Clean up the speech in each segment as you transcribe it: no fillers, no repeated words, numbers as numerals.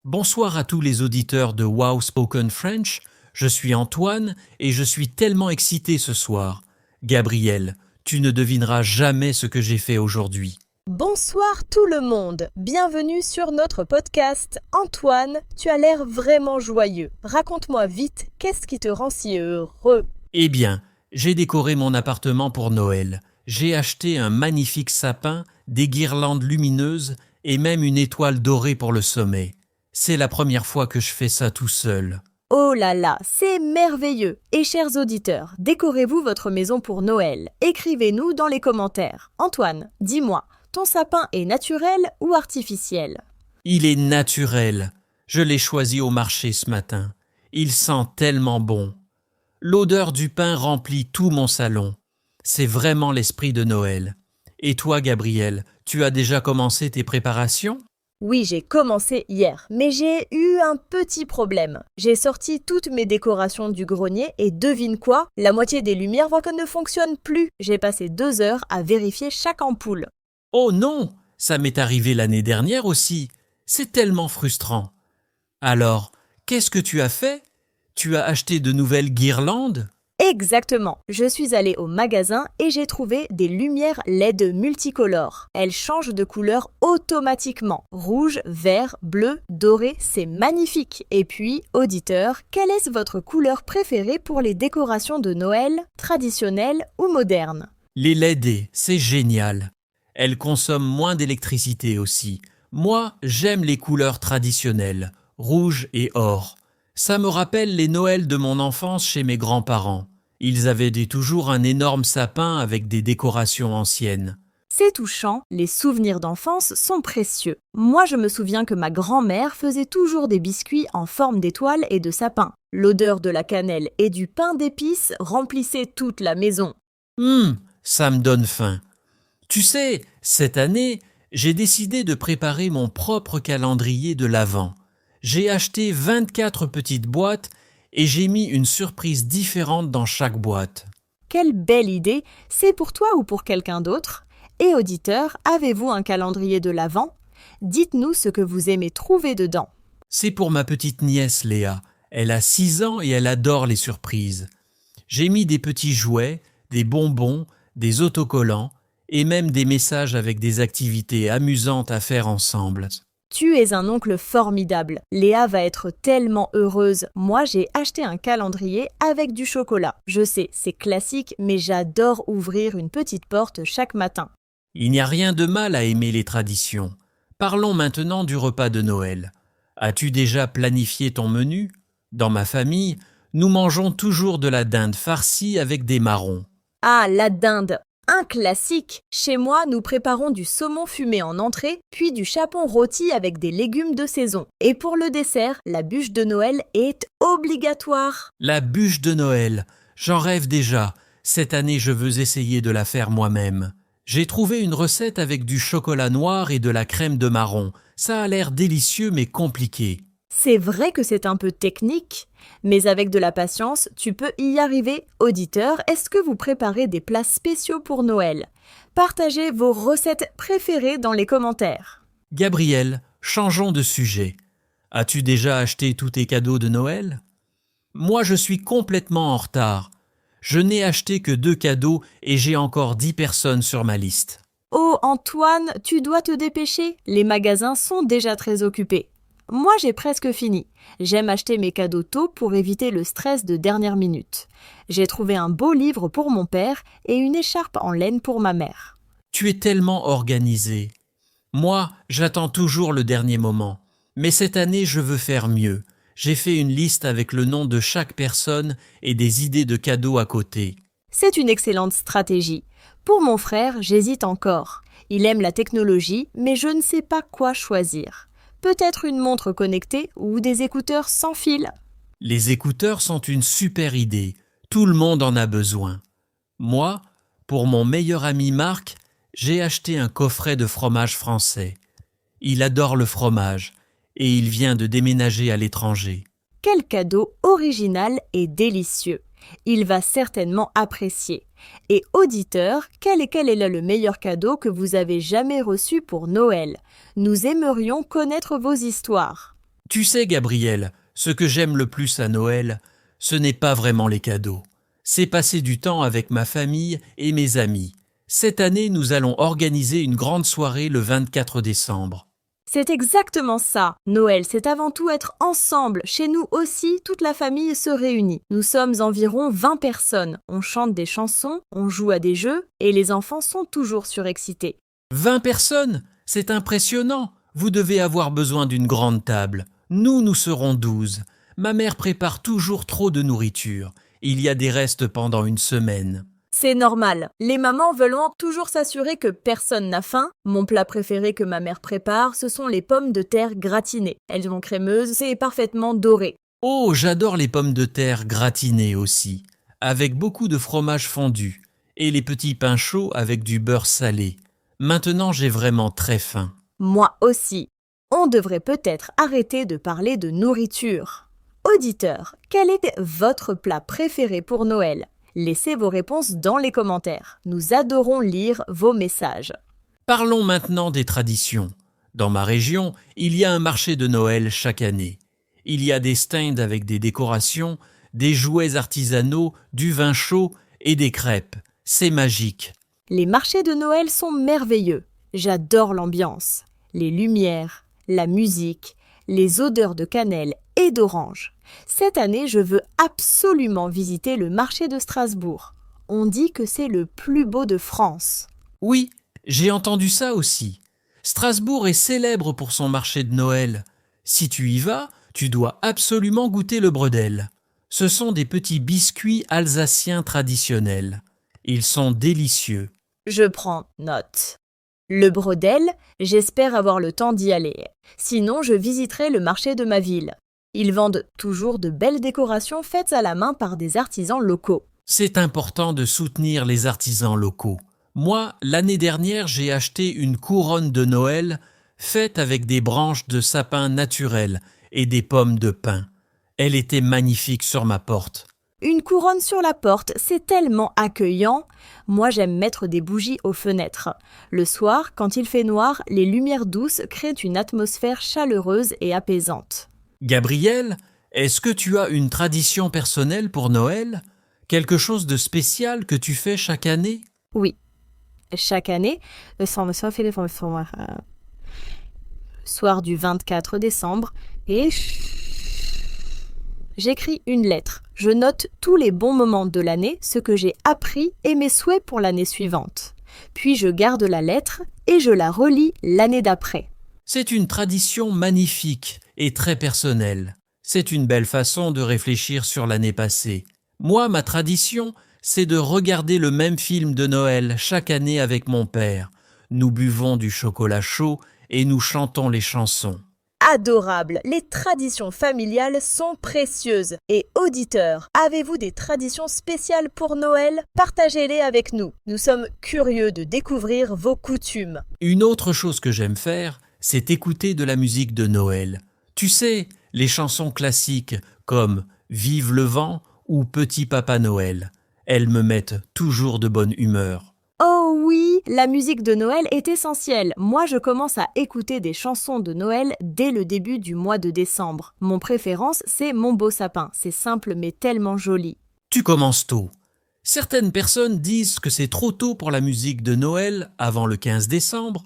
Bonsoir à tous les auditeurs de Wow Spoken French, je suis Antoine et je suis tellement excité ce soir. Gabriel, tu ne devineras jamais ce que j'ai fait aujourd'hui. Bonsoir tout le monde, bienvenue sur notre podcast. Antoine, tu as l'air vraiment joyeux. Raconte-moi vite, qu'est-ce qui te rend si heureux? Eh bien, j'ai décoré mon appartement pour Noël. J'ai acheté un magnifique sapin, des guirlandes lumineuses et même une étoile dorée pour le sommet. C'est la première fois que je fais ça tout seul. Oh là là, c'est merveilleux. Et chers auditeurs, décorez-vous votre maison pour Noël. Écrivez-nous dans les commentaires. Antoine, dis-moi, ton sapin est naturel ou artificiel? Il est naturel. Je l'ai choisi au marché ce matin. Il sent tellement bon. L'odeur du pain remplit tout mon salon. C'est vraiment l'esprit de Noël. Et toi, Gabriel, tu as déjà commencé tes préparations? Oui, j'ai commencé hier, mais j'ai eu un petit problème. J'ai sorti toutes mes décorations du grenier et devine quoi? La moitié des lumières voient qu'elles ne fonctionnent plus. J'ai passé 2 heures à vérifier chaque ampoule. Oh non, ça m'est arrivé l'année dernière aussi. C'est tellement frustrant. Alors, qu'est-ce que tu as fait? Tu as acheté de nouvelles guirlandes? Exactement. Je suis allée au magasin et j'ai trouvé des lumières LED multicolores. Elles changent de couleur automatiquement. Rouge, vert, bleu, doré, c'est magnifique. Et puis, auditeur, quelle est votre couleur préférée pour les décorations de Noël, traditionnelles ou modernes? Les LED, c'est génial. Elles consomment moins d'électricité aussi. Moi, j'aime les couleurs traditionnelles, rouge et or. Ça me rappelle les Noëls de mon enfance chez mes grands-parents. Ils avaient toujours un énorme sapin avec des décorations anciennes. C'est touchant, les souvenirs d'enfance sont précieux. Moi, je me souviens que ma grand-mère faisait toujours des biscuits en forme d'étoile et de sapin. L'odeur de la cannelle et du pain d'épices remplissait toute la maison. Ça me donne faim. Tu sais, cette année, j'ai décidé de préparer mon propre calendrier de l'Avent. J'ai acheté 24 petites boîtes et j'ai mis une surprise différente dans chaque boîte. Quelle belle idée! C'est pour toi ou pour quelqu'un d'autre? Et auditeurs, avez-vous un calendrier de l'Avent? Dites-nous ce que vous aimez trouver dedans. C'est pour ma petite nièce Léa. Elle a 6 ans et elle adore les surprises. J'ai mis des petits jouets, des bonbons, des autocollants et même des messages avec des activités amusantes à faire ensemble. Tu es un oncle formidable. Léa va être tellement heureuse. Moi, j'ai acheté un calendrier avec du chocolat. Je sais, c'est classique, mais j'adore ouvrir une petite porte chaque matin. Il n'y a rien de mal à aimer les traditions. Parlons maintenant du repas de Noël. As-tu déjà planifié ton menu? Dans ma famille, nous mangeons toujours de la dinde farcie avec des marrons. Ah, la dinde! Un classique! Chez moi, nous préparons du saumon fumé en entrée, puis du chapon rôti avec des légumes de saison. Et pour le dessert, la bûche de Noël est obligatoire. La bûche de Noël, j'en rêve déjà. Cette année, je veux essayer de la faire moi-même. J'ai trouvé une recette avec du chocolat noir et de la crème de marron. Ça a l'air délicieux mais compliqué. C'est vrai que c'est un peu technique, mais avec de la patience, tu peux y arriver. Auditeur, est-ce que vous préparez des plats spéciaux pour Noël? Partagez vos recettes préférées dans les commentaires. Gabriel, changeons de sujet. As-tu déjà acheté tous tes cadeaux de Noël? Moi, je suis complètement en retard. Je n'ai acheté que 2 cadeaux et j'ai encore 10 personnes sur ma liste. Oh Antoine, tu dois te dépêcher. Les magasins sont déjà très occupés. Moi, j'ai presque fini. J'aime acheter mes cadeaux tôt pour éviter le stress de dernière minute. J'ai trouvé un beau livre pour mon père et une écharpe en laine pour ma mère. Tu es tellement organisé. Moi, j'attends toujours le dernier moment. Mais cette année, je veux faire mieux. J'ai fait une liste avec le nom de chaque personne et des idées de cadeaux à côté. C'est une excellente stratégie. Pour mon frère, j'hésite encore. Il aime la technologie, mais je ne sais pas quoi choisir. Peut-être une montre connectée ou des écouteurs sans fil. Les écouteurs sont une super idée. Tout le monde en a besoin. Moi, pour mon meilleur ami Marc, j'ai acheté un coffret de fromage français. Il adore le fromage et il vient de déménager à l'étranger. Quel cadeau original et délicieux! Il va certainement apprécier. Et auditeur, quel est là le meilleur cadeau que vous avez jamais reçu pour Noël? Nous aimerions connaître vos histoires. Tu sais, Gabriel, ce que j'aime le plus à Noël, ce n'est pas vraiment les cadeaux. C'est passer du temps avec ma famille et mes amis. Cette année, nous allons organiser une grande soirée le 24 décembre. C'est exactement ça. Noël, c'est avant tout être ensemble. Chez nous aussi, toute la famille se réunit. Nous sommes environ 20 personnes. On chante des chansons, on joue à des jeux et les enfants sont toujours surexcités. 20 personnes? C'est impressionnant. Vous devez avoir besoin d'une grande table. Nous serons 12. Ma mère prépare toujours trop de nourriture. Il y a des restes pendant une semaine. C'est normal. Les mamans veulent toujours s'assurer que personne n'a faim. Mon plat préféré que ma mère prépare, ce sont les pommes de terre gratinées. Elles sont crémeuses et parfaitement dorées. Oh, j'adore les pommes de terre gratinées aussi, avec beaucoup de fromage fondu, et les petits pains chauds avec du beurre salé. Maintenant, j'ai vraiment très faim. Moi aussi. On devrait peut-être arrêter de parler de nourriture. Auditeurs, quel est votre plat préféré pour Noël ? Laissez vos réponses dans les commentaires. Nous adorons lire vos messages. Parlons maintenant des traditions. Dans ma région, il y a un marché de Noël chaque année. Il y a des stands avec des décorations, des jouets artisanaux, du vin chaud et des crêpes. C'est magique. Les marchés de Noël sont merveilleux. J'adore l'ambiance, les lumières, la musique, les odeurs de cannelle et d'orange. Cette année, je veux absolument visiter le marché de Strasbourg. On dit que c'est le plus beau de France. Oui, j'ai entendu ça aussi. Strasbourg est célèbre pour son marché de Noël. Si tu y vas, tu dois absolument goûter le bredel. Ce sont des petits biscuits alsaciens traditionnels. Ils sont délicieux. Je prends note. Le bredel, j'espère avoir le temps d'y aller. Sinon, je visiterai le marché de ma ville. Ils vendent toujours de belles décorations faites à la main par des artisans locaux. C'est important de soutenir les artisans locaux. Moi, l'année dernière, j'ai acheté une couronne de Noël faite avec des branches de sapin naturel et des pommes de pin. Elle était magnifique sur ma porte. Une couronne sur la porte, c'est tellement accueillant. Moi, j'aime mettre des bougies aux fenêtres. Le soir, quand il fait noir, les lumières douces créent une atmosphère chaleureuse et apaisante. Gabriel, est-ce que tu as une tradition personnelle pour Noël? Quelque chose de spécial que tu fais chaque année? Oui. Chaque année, le soir du 24 décembre, et j'écris une lettre. Je note tous les bons moments de l'année, ce que j'ai appris et mes souhaits pour l'année suivante. Puis je garde la lettre et je la relis l'année d'après. C'est une tradition magnifique et très personnelle. C'est une belle façon de réfléchir sur l'année passée. Moi, ma tradition, c'est de regarder le même film de Noël chaque année avec mon père. Nous buvons du chocolat chaud et nous chantons les chansons. Adorable! Les traditions familiales sont précieuses. Et auditeurs, avez-vous des traditions spéciales pour Noël? Partagez-les avec nous. Nous sommes curieux de découvrir vos coutumes. Une autre chose que j'aime faire, c'est écouter de la musique de Noël. Tu sais, les chansons classiques comme « Vive le vent » ou « Petit Papa Noël ». Elles me mettent toujours de bonne humeur. Oh oui, la musique de Noël est essentielle. Moi, je commence à écouter des chansons de Noël dès le début du mois de décembre. Mon préférence, c'est Mon beau sapin. C'est simple mais tellement joli. Tu commences tôt. Certaines personnes disent que c'est trop tôt pour la musique de Noël avant le 15 décembre,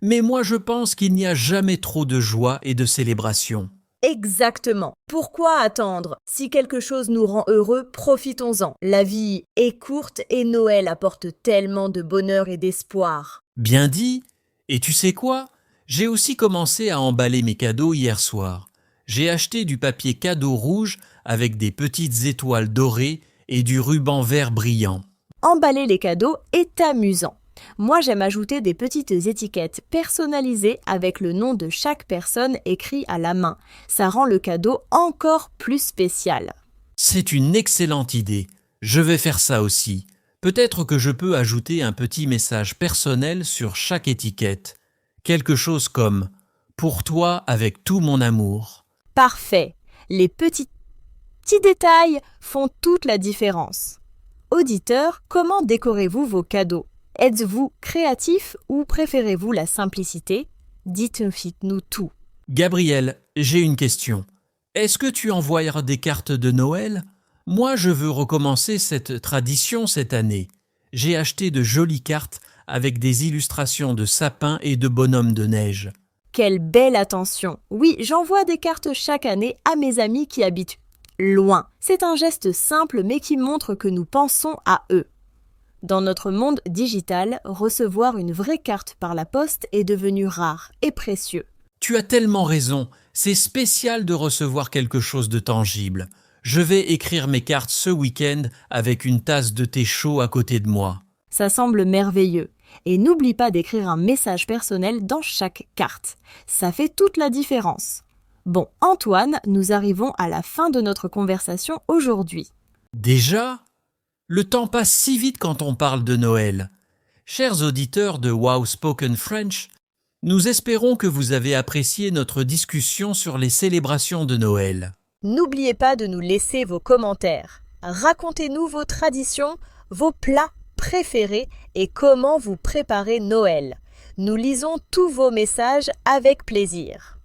mais moi je pense qu'il n'y a jamais trop de joie et de célébration. Exactement. Pourquoi attendre? Si quelque chose nous rend heureux, profitons-en. La vie est courte et Noël apporte tellement de bonheur et d'espoir. Bien dit. Et tu sais quoi? J'ai aussi commencé à emballer mes cadeaux hier soir. J'ai acheté du papier cadeau rouge avec des petites étoiles dorées et du ruban vert brillant. Emballer les cadeaux est amusant. Moi, j'aime ajouter des petites étiquettes personnalisées avec le nom de chaque personne écrit à la main. Ça rend le cadeau encore plus spécial. C'est une excellente idée. Je vais faire ça aussi. Peut-être que je peux ajouter un petit message personnel sur chaque étiquette. Quelque chose comme « Pour toi avec tout mon amour ». Parfait. Les petits détails font toute la différence. Auditeurs, comment décorez-vous vos cadeaux? Êtes-vous créatif ou préférez-vous la simplicité? Dites-nous tout. Gabriel, j'ai une question. Est-ce que tu envoieras des cartes de Noël? Moi, je veux recommencer cette tradition cette année. J'ai acheté de jolies cartes avec des illustrations de sapins et de bonhommes de neige. Quelle belle attention! Oui, j'envoie des cartes chaque année à mes amis qui habitent loin. C'est un geste simple mais qui montre que nous pensons à eux. Dans notre monde digital, recevoir une vraie carte par la poste est devenu rare et précieux. Tu as tellement raison, c'est spécial de recevoir quelque chose de tangible. Je vais écrire mes cartes ce week-end avec une tasse de thé chaud à côté de moi. Ça semble merveilleux. Et n'oublie pas d'écrire un message personnel dans chaque carte. Ça fait toute la différence. Bon, Antoine, nous arrivons à la fin de notre conversation aujourd'hui. Déjà? Le temps passe si vite quand on parle de Noël. Chers auditeurs de Wow Spoken French, nous espérons que vous avez apprécié notre discussion sur les célébrations de Noël. N'oubliez pas de nous laisser vos commentaires. Racontez-nous vos traditions, vos plats préférés et comment vous préparez Noël. Nous lisons tous vos messages avec plaisir.